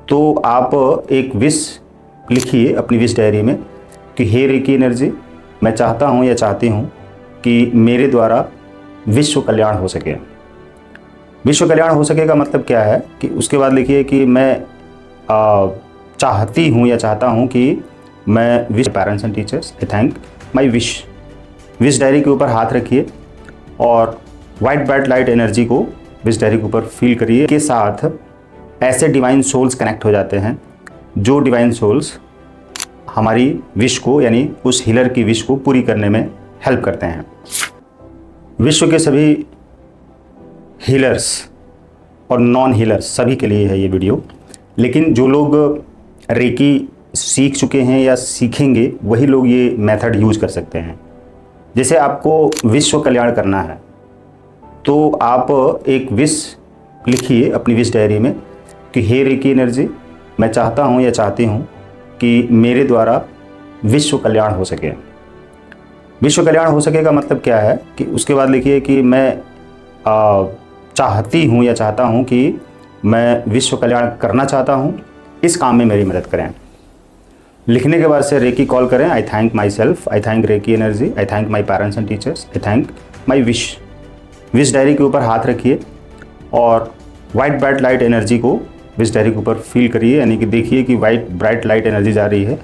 तो आप एक विश लिखिए अपनी विश डायरी में कि हे रेकी एनर्जी, मैं चाहता हूँ या चाहती हूँ कि मेरे द्वारा विश्व कल्याण हो सके। विश्व कल्याण हो सके का मतलब क्या है कि उसके बाद लिखिए कि मैं चाहती हूँ या चाहता हूँ कि मैं wish parents and teachers I thank my wish diary के ऊपर हाथ रखिए और वाइट ब्राइट लाइट एनर्जी को विश डायरी के ऊपर फील करिए। के साथ ऐसे डिवाइन सोल्स कनेक्ट हो जाते हैं जो डिवाइन सोल्स हमारी विश को यानी उस हीलर की विश को पूरी करने में हेल्प करते हैं। विश्व के सभी हीलर्स और नॉन हीलर्स सभी के लिए है ये वीडियो, लेकिन जो लोग रेकी सीख चुके हैं या सीखेंगे वही लोग ये मेथड यूज कर सकते हैं। जैसे आपको विश्व कल्याण करना है तो आप एक विश लिखिए अपनी विश डायरी में कि हे रेकी एनर्जी, मैं चाहता हूँ या चाहती हूँ कि मेरे द्वारा विश्व कल्याण हो सके। विश्व कल्याण हो सके का मतलब क्या है कि उसके बाद लिखिए कि मैं चाहती हूँ या चाहता हूँ कि मैं विश्व कल्याण करना चाहता हूँ, इस काम में मेरी मदद करें। लिखने के बाद से रेकी कॉल करें। I thank myself, I thank Reiki energy, I thank my parents and teachers, I thank my wish diary के ऊपर हाथ रखिए और वाइट ब्राइट लाइट एनर्जी को विश डायरी के ऊपर फील करिए, यानी कि देखिए कि वाइट ब्राइट लाइट एनर्जी जा रही है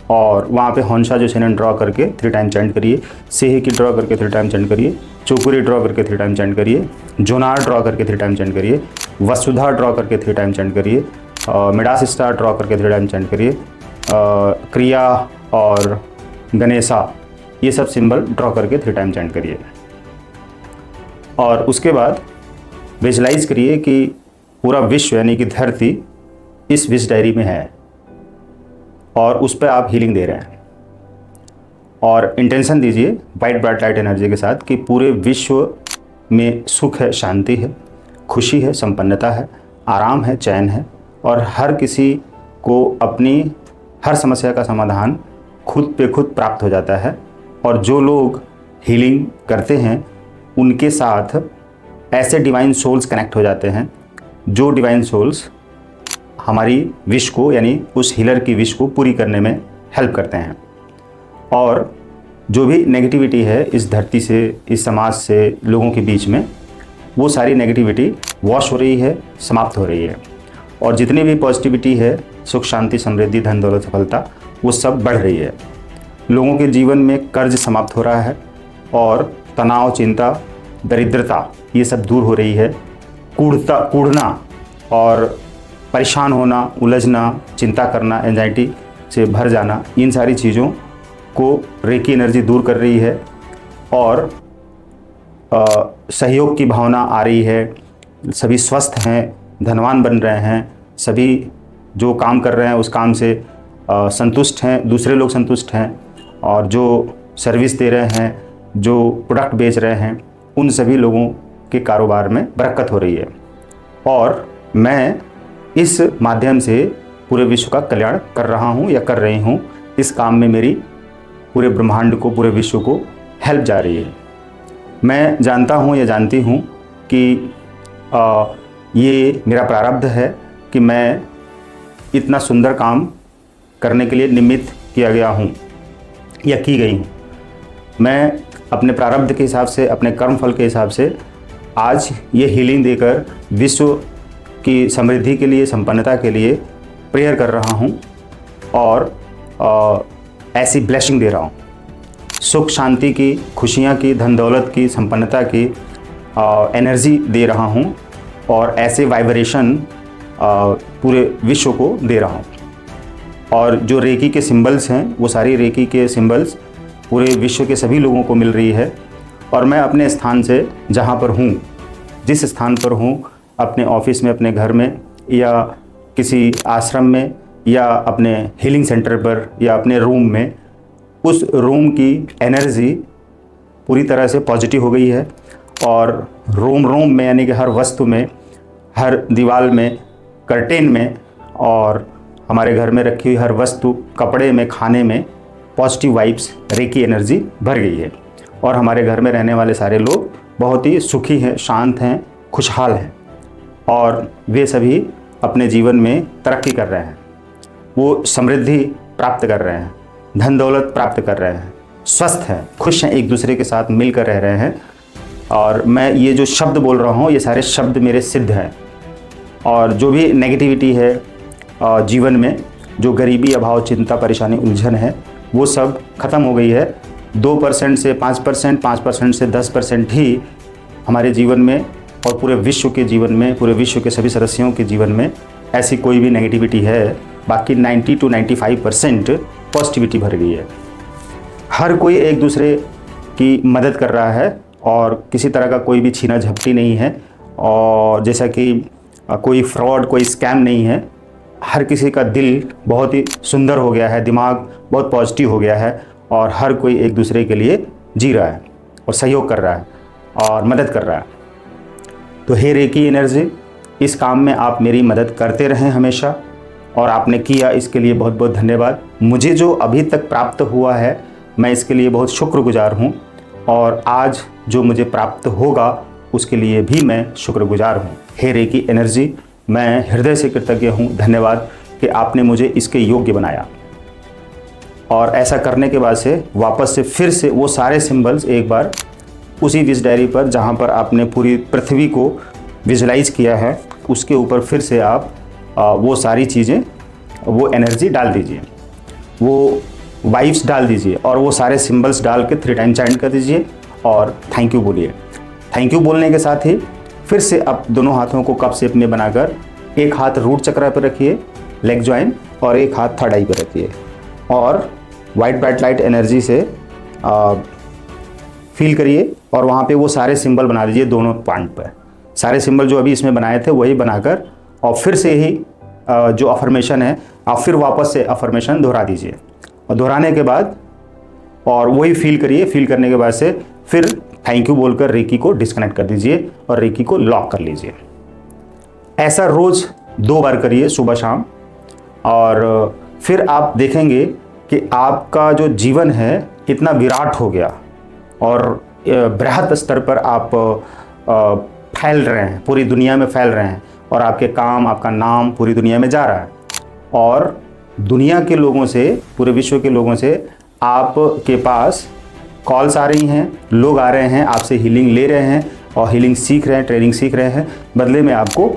और वहाँ पे हंसा जो शेनन ड्रॉ करके 3 टाइम चैंट करिए, सेहे की ड्रॉ करके 3 टाइम चैंट करिए, चौकुरी ड्रॉ करके 3 टाइम चैंट करिए, जोनार ड्रॉ करके 3 टाइम चैंट करिए, वसुधा ड्रॉ करके 3 टाइम चैंट करिए, मिडास स्टार ड्रॉ करके 3 टाइम चैंट करिए, क्रिया और गणेशा ये सब सिंबल ड्रॉ करके 3 टाइम चैंट करिए। और उसके बाद विजुलाइज करिए कि पूरा विश्व यानी कि धरती इस विश डायरी में है और उस पर आप हीलिंग दे रहे हैं। और इंटेंशन दीजिए वाइट ब्राइट लाइट एनर्जी के साथ कि पूरे विश्व में सुख है, शांति है, खुशी है, संपन्नता है, आराम है, चैन है और हर किसी को अपनी हर समस्या का समाधान खुद पे खुद प्राप्त हो जाता है। और जो लोग हीलिंग करते हैं उनके साथ ऐसे डिवाइन सोल्स कनेक्ट हो जाते हैं जो डिवाइन सोल्स हमारी विश को यानी उस हीलर की विश को पूरी करने में हेल्प करते हैं। और जो भी नेगेटिविटी है इस धरती से, इस समाज से, लोगों के बीच में, वो सारी नेगेटिविटी वॉश हो रही है, समाप्त हो रही है और जितनी भी पॉजिटिविटी है, सुख शांति समृद्धि धन दौलत सफलता, वो सब बढ़ रही है। लोगों के जीवन में कर्ज समाप्त हो रहा है और तनाव, चिंता, दरिद्रता ये सब दूर हो रही है। कूढ़ना और परेशान होना, उलझना, चिंता करना, एंजाइटी से भर जाना, इन सारी चीज़ों को रेकी एनर्जी दूर कर रही है और सहयोग की भावना आ रही है। सभी स्वस्थ हैं, धनवान बन रहे हैं, सभी जो काम कर रहे हैं उस काम से संतुष्ट हैं, दूसरे लोग संतुष्ट हैं और जो सर्विस दे रहे हैं, जो प्रोडक्ट बेच रहे हैं, उन सभी लोगों के कारोबार में बरकत हो रही है। और मैं इस माध्यम से पूरे विश्व का कल्याण कर रहा हूँ या कर रही हूँ। इस काम में मेरी पूरे ब्रह्मांड को, पूरे विश्व को हेल्प जा रही है। मैं जानता हूँ या जानती हूँ कि ये मेरा प्रारब्ध है कि मैं इतना सुंदर काम करने के लिए निमित्त किया गया हूँ या की गई हूँ। मैं अपने प्रारब्ध के हिसाब से, अपने कर्म फल के हिसाब से आज ये हीलिंग देकर विश्व की समृद्धि के लिए, संपन्नता के लिए प्रेयर कर रहा हूँ और ऐसी ब्लेसिंग दे रहा हूँ। सुख शांति की, खुशियाँ की, धन दौलत की, संपन्नता की एनर्जी दे रहा हूँ और ऐसे वाइब्रेशन पूरे विश्व को दे रहा हूँ। और जो रेकी के सिंबल्स हैं वो सारी रेकी के सिंबल्स पूरे विश्व के सभी लोगों को मिल रही है। और मैं अपने स्थान से जहाँ पर हूँ, जिस स्थान पर हूँ, अपने ऑफिस में, अपने घर में या किसी आश्रम में या अपने हीलिंग सेंटर पर या अपने रूम में, उस रूम की एनर्जी पूरी तरह से पॉजिटिव हो गई है। और रूम में यानी कि हर वस्तु में, हर दीवार में, कर्टेन में और हमारे घर में रखी हुई हर वस्तु, कपड़े में, खाने में पॉजिटिव वाइब्स, रेकी एनर्जी भर गई है। और हमारे घर में रहने वाले सारे लोग बहुत ही सुखी हैं, शांत हैं, खुशहाल हैं और वे सभी अपने जीवन में तरक्की कर रहे हैं, वो समृद्धि प्राप्त कर रहे हैं, धन दौलत प्राप्त कर रहे हैं, स्वस्थ हैं, खुश हैं, एक दूसरे के साथ मिलकर रह रहे हैं। और मैं ये जो शब्द बोल रहा हूँ ये सारे शब्द मेरे सिद्ध हैं। और जो भी नेगेटिविटी है जीवन में, जो गरीबी, अभाव, चिंता, परेशानी, उलझन है, वो सब खत्म हो गई है। 2% से 5%, 5% से 10% ही हमारे जीवन में और पूरे विश्व के जीवन में, पूरे विश्व के सभी सदस्यों के जीवन में ऐसी कोई भी नेगेटिविटी है। बाकी 90 to 95% पॉजिटिविटी भर गई है। हर कोई एक दूसरे की मदद कर रहा है और किसी तरह का कोई भी छीना झपटी नहीं है, और जैसा कि कोई फ्रॉड, कोई स्कैम नहीं है। हर किसी का दिल बहुत ही सुंदर हो गया है, दिमाग बहुत पॉजिटिव हो गया है, और हर कोई एक दूसरे के लिए जी रहा है और सहयोग कर रहा है और मदद कर रहा है। तो हे रेकी एनर्जी, इस काम में आप मेरी मदद करते रहें हमेशा, और आपने किया, इसके लिए बहुत बहुत धन्यवाद। मुझे जो अभी तक प्राप्त हुआ है मैं इसके लिए बहुत शुक्रगुजार हूँ, और आज जो मुझे प्राप्त होगा उसके लिए भी मैं शुक्रगुजार हूँ। हे रेकी एनर्जी, मैं हृदय से कृतज्ञ हूँ, धन्यवाद कि आपने मुझे इसके योग्य बनाया। और ऐसा करने के बाद से वापस से फिर से वो सारे सिंबल्स एक बार उसी विश डायरी पर जहाँ पर आपने पूरी पृथ्वी को विजुलाइज किया है उसके ऊपर फिर से आप वो सारी चीज़ें, वो एनर्जी डाल दीजिए, वो वाइब्स डाल दीजिए, और वो सारे सिंबल्स डाल के 3 टाइम चैंट कर दीजिए और थैंक यू बोलिए। थैंक यू बोलने के साथ ही फिर से आप दोनों हाथों को कप शेप में बनाकर एक हाथ रूट चक्र पर रखिए, लेग जॉइन, और एक हाथ थर्ड आई पर रखिए, और वाइट ब्राइट लाइट एनर्जी से फील करिए, और वहाँ पे वो सारे सिंबल बना दीजिए दोनों पॉइंट पर। सारे सिंबल जो अभी इसमें बनाए थे वही बनाकर, और फिर से ही जो अफर्मेशन है आप फिर वापस से अफर्मेशन दोहरा दीजिए, और दोहराने के बाद और वही फील करिए। फील करने के बाद से फिर थैंक यू बोलकर रेकी को डिस्कनेक्ट कर दीजिए और रेकी को लॉक कर लीजिए। ऐसा रोज़ 2 बार करिए, सुबह शाम, और फिर आप देखेंगे कि आपका जो जीवन है इतना विराट हो गया और बृहत स्तर पर आप फैल रहे हैं, पूरी दुनिया में फैल रहे हैं, और आपके काम, आपका नाम पूरी दुनिया में जा रहा है, और दुनिया के लोगों से, पूरे विश्व के लोगों से आपके पास कॉल्स आ रही हैं, लोग आ रहे हैं, आपसे हीलिंग ले रहे हैं और हीलिंग सीख रहे हैं, ट्रेनिंग सीख रहे हैं। बदले में आपको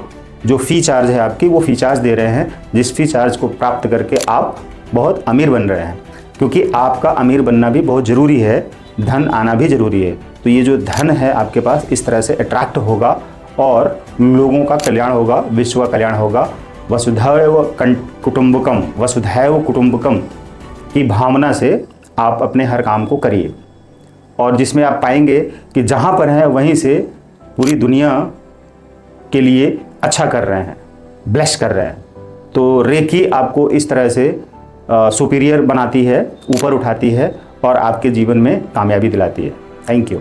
जो फ़ी चार्ज है आपकी, वो फ़ी चार्ज दे रहे हैं, जिस फ़ी चार्ज को प्राप्त करके आप बहुत अमीर बन रहे हैं, क्योंकि आपका अमीर बनना भी बहुत ज़रूरी है, धन आना भी ज़रूरी है। तो ये जो धन है आपके पास इस तरह से अट्रैक्ट होगा और लोगों का कल्याण होगा, विश्व का कल्याण होगा। वसुधैव कुटुंबकम, वसुधैव कुटुंबकम की भावना से आप अपने हर काम को करिए, और जिसमें आप पाएंगे कि जहाँ पर हैं वहीं से पूरी दुनिया के लिए अच्छा कर रहे हैं, ब्लेस कर रहे हैं। तो रेकी आपको इस तरह से सुपीरियर बनाती है, ऊपर उठाती है और आपके जीवन में कामयाबी दिलाती है। Thank you.